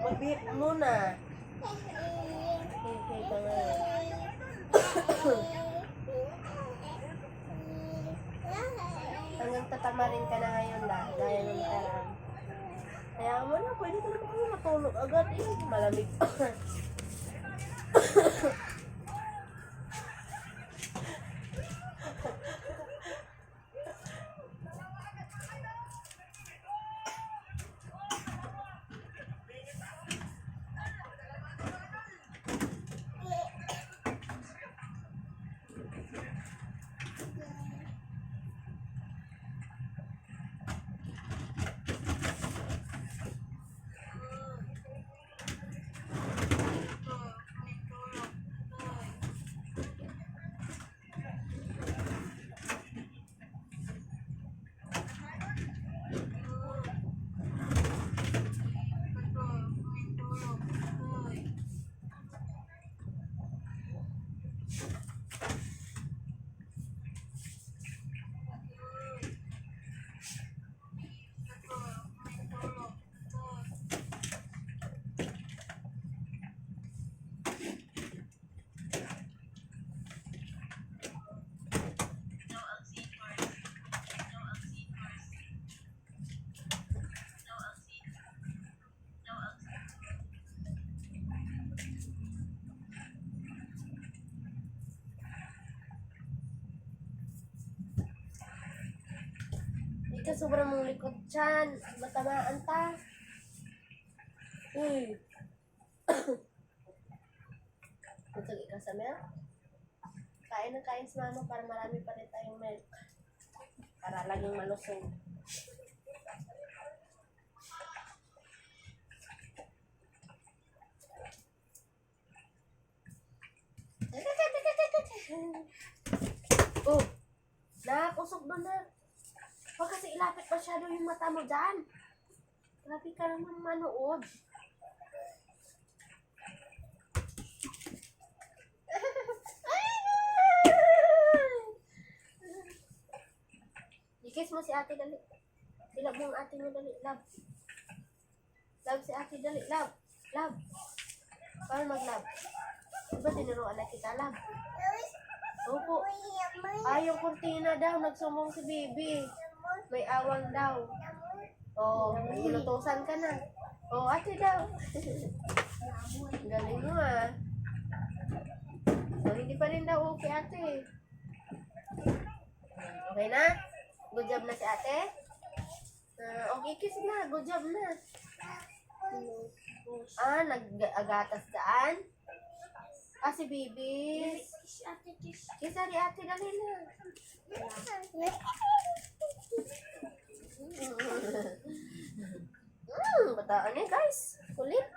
Mag-behave muna. Okay ka nga. Hanggang tatamarin ka na ngayon dahil ng nakaraan. Kaya mo na, pwede ka naman matulog agad eh. Malamig pa. Ika sobrang mong likod dyan. Matamaan ta. Uy. Butog ika sa milk. Kain ng kain sa mama para marami pa rin tayong milk. Para laging malusog. Oh. Nakakusog doon na. Huwag kasi ilapit masyado yung mata mo dyan. Grabe ka naman manood. Ikis mo si ate dali. Silab mo ang ate mo dali. Love. Love si ate dali. Love. Love. Paano mag-love? Diba tinuruan na kita, love? Opo. Yung kurtina daw. Nagsumbong si baby. May awang daw. Oh, inutusan ka na. Oh, ate daw. Galing mo ah. So, hindi pa rin daw okay ate. Okay na? Good job na si ate? Okay, kiss na. Good job na. Nag-agatas daan? Si baby. Kiss ate, dali na. Bataan eh guys. Kulit.